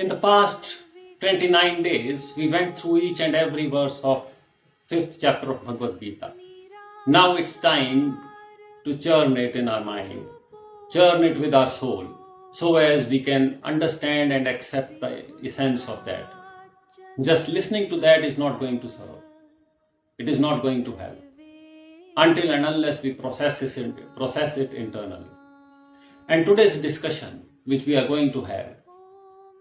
In the past 29 days, we went through each and every verse of 5th chapter of Bhagavad Gita. Now it's time to churn it in our mind, churn it with our soul, so as we can understand and accept the essence of that. Just listening to that is not going to serve. It is not going to help until and unless we process it internally. And today's discussion, which we are going to have,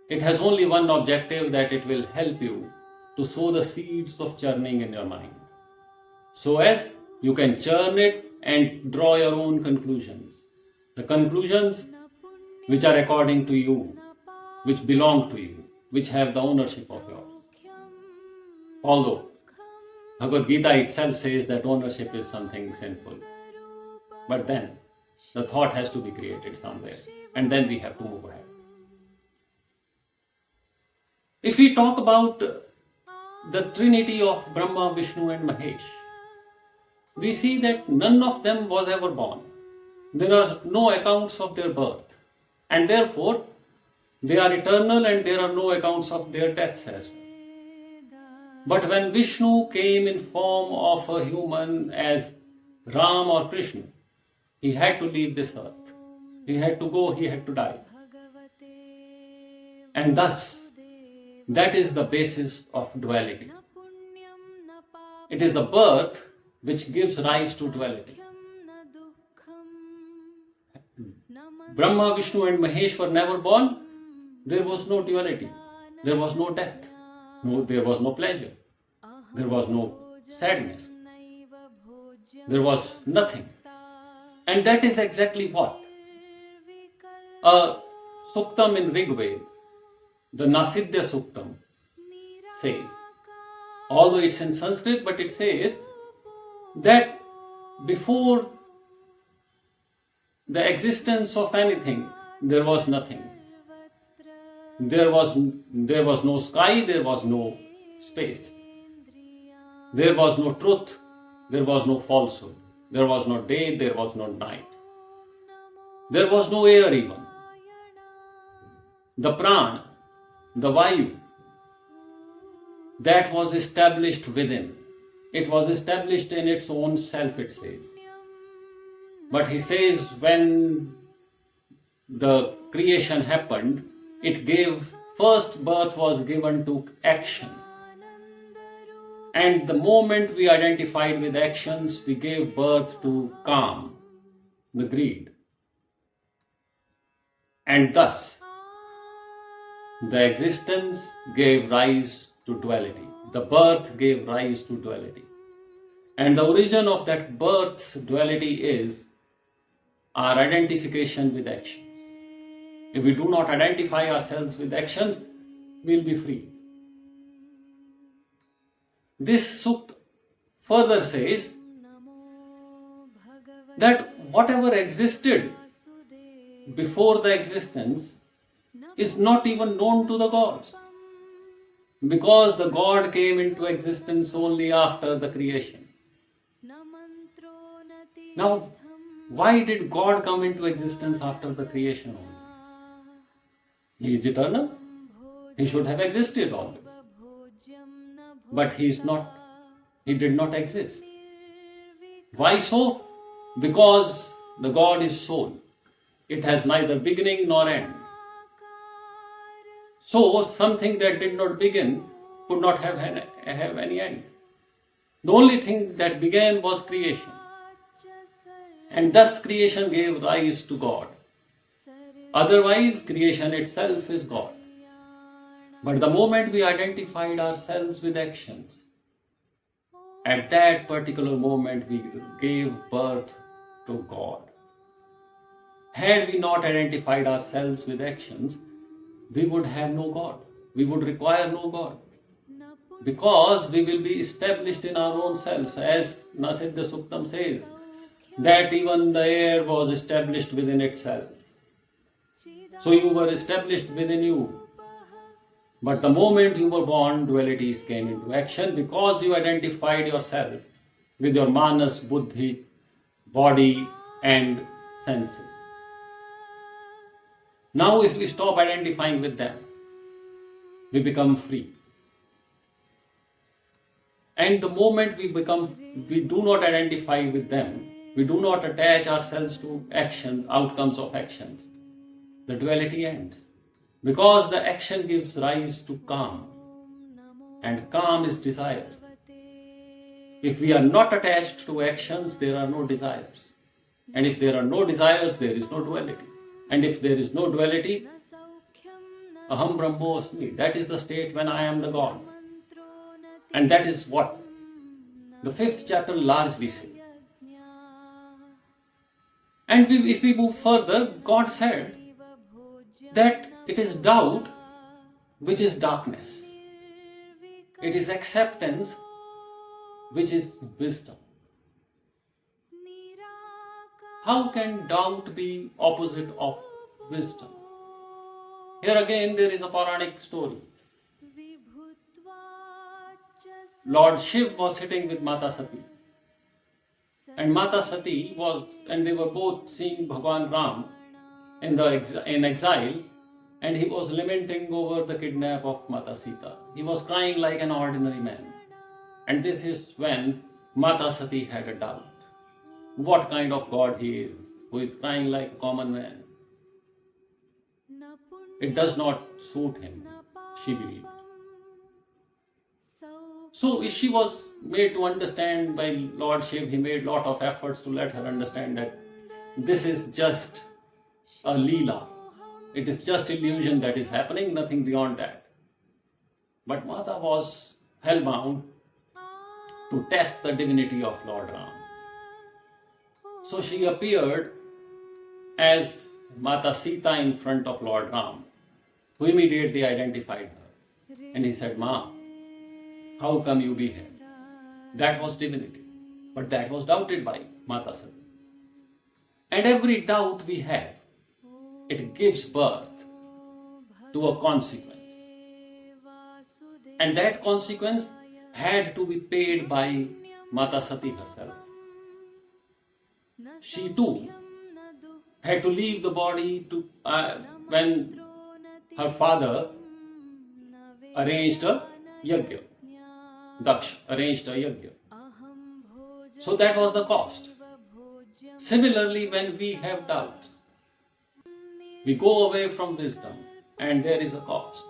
it has only one objective, that it will help you to sow the seeds of churning in your mind, so as you can churn it and draw your own conclusions. The conclusions which are according to you, which belong to you, which have the ownership of yours. Although Bhagavad Gita itself says that ownership is something sinful. But then the thought has to be created somewhere, and then we have to move ahead. If we talk about the trinity of Brahma, Vishnu and Mahesh, we see that none of them was ever born. There are no accounts of their birth, and therefore they are eternal, and there are no accounts of their deaths as well. But when Vishnu came in form of a human as Ram or Krishna, he had to leave this earth. He had to go, he had to die. And thus, that is the basis of duality. It is the birth which gives rise to duality. Brahma, Vishnu and Mahesh were never born. There was no duality. There was no death. There was no pleasure. There was no sadness. There was nothing. And that is exactly what a Suktam in Rigveda, the Nasidya Suktam, says. Although it's in Sanskrit, but it says that before the existence of anything, there was nothing. There was no sky, there was no space. There was no truth, there was no falsehood. There was no day, there was no night. There was no air even. The prana, the vayu, that was established within. It was established in its own self, it says. But he says when the creation happened, it gave, first birth was given to action. And the moment we identified with actions, we gave birth to Kam, the greed. And thus, the existence gave rise to duality. The birth gave rise to duality. And the origin of that birth's duality is our identification with actions. If we do not identify ourselves with actions, we will be free. This sukta further says that whatever existed before the existence is not even known to the gods, because the God came into existence only after the creation. Now, why did God come into existence after the creation only? He is eternal. He should have existed always. But he is not. He did not exist. Why so? Because the God is soul. It has neither beginning nor end. So something that did not begin could not have any end. The only thing that began was creation. And thus creation gave rise to God. Otherwise, creation itself is God. But the moment we identified ourselves with actions, at that particular moment we gave birth to God. Had we not identified ourselves with actions, we would have no God. We would require no God. Because we will be established in our own selves, as Nasidya Suktam says, that even the air was established within itself. So you were established within you. But the moment you were born, dualities came into action because you identified yourself with your manas, buddhi, body and senses. Now if we stop identifying with them, we become free. And the moment we do not identify with them, we do not attach ourselves to actions, outcomes of actions, the duality ends. Because the action gives rise to calm, and calm is desire. If we are not attached to actions, there are no desires. And if there are no desires, there is no duality. And if there is no duality, aham brahmosmi, that is the state when I am the God. And that is what the 5th chapter largely says. And if we move further, God said that it is doubt which is darkness. It is acceptance which is wisdom. How can doubt be opposite of wisdom? Here again there is a Puranic story. Lord Shiv was sitting with Mata Sati. And Mata Sati and they were both seeing Bhagwan Ram in exile, and he was lamenting over the kidnap of Mata Sita. He was crying like an ordinary man. And this is when Mata Sati had a doubt. What kind of God he is, who is crying like a common man? It does not suit him, she believed. So she was made to understand by Lord Shiv. He made lot of efforts to let her understand that this is just a leela. It is just illusion that is happening, nothing beyond that. But Mata was hellbound to test the divinity of Lord Ram. So she appeared as Mata Sita in front of Lord Ram, who immediately identified her. And he said, Ma, how come you be here? That was divinity. But that was doubted by Mata Sati. And every doubt we have, it gives birth to a consequence. And that consequence had to be paid by Mata Sati herself. She too had to leave the body when her father arranged a yajna. Daksha arranged a yajna. So that was the cost. Similarly, when we have doubts, we go away from wisdom and there is a cost.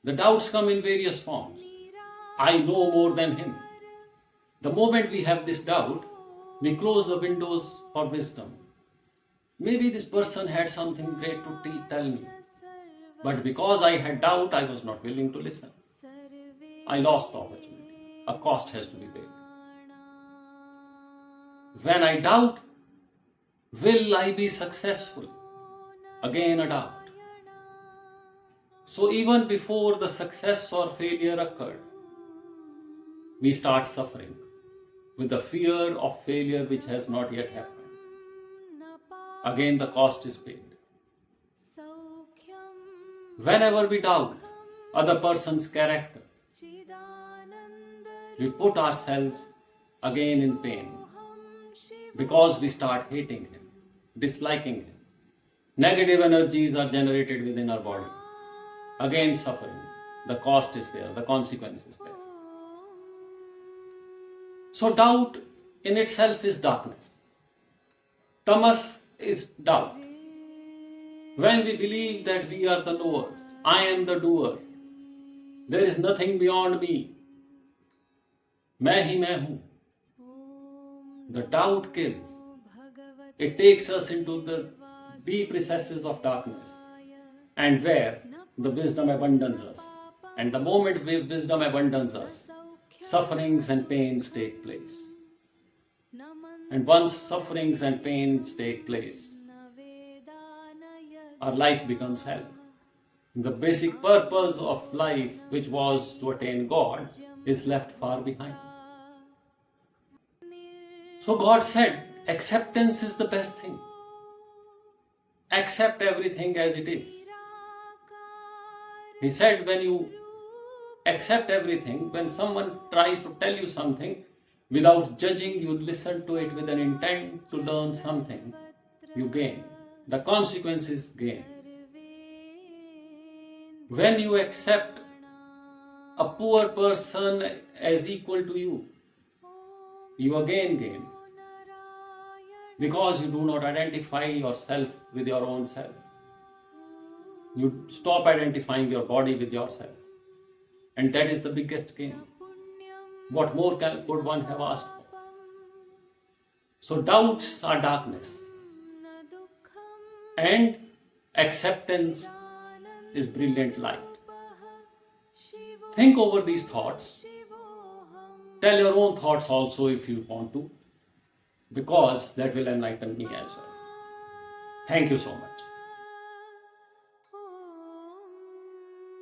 The doubts come in various forms. I know more than him. The moment we have this doubt, we close the windows for wisdom. Maybe this person had something great to tell me. But because I had doubt, I was not willing to listen. I lost the opportunity. A cost has to be paid. When I doubt, will I be successful? Again a doubt. So even before the success or failure occurred, we start suffering with the fear of failure which has not yet happened. Again the cost is paid. Whenever we doubt other person's character, we put ourselves again in pain because we start hating him, disliking him. Negative energies are generated within our body. Again suffering. The cost is there, the consequence is there. So doubt in itself is darkness. Tamas is doubt. When we believe that we are the knower, I am the doer, there is nothing beyond me, मैं ही मैं हूँ. The doubt kills. It takes us into the deep recesses of darkness, and where the wisdom abandons us. And the moment wisdom abandons us, sufferings and pains take place. And once sufferings and pains take place, our life becomes hell. The basic purpose of life, which was to attain God, is left far behind. So God said, acceptance is the best thing. Accept everything as it is. He said, when you accept everything, when someone tries to tell you something, without judging, you listen to it with an intent to learn something, you gain. The consequence is gain. When you accept a poor person as equal to you again gain. Because you do not identify yourself with your own self. You stop identifying your body with yourself. And that is the biggest gain. What more could one have asked for? So doubts are darkness. And acceptance is brilliant light. Think over these thoughts. Tell your own thoughts also if you want to, because that will enlighten me as well. Thank you so much.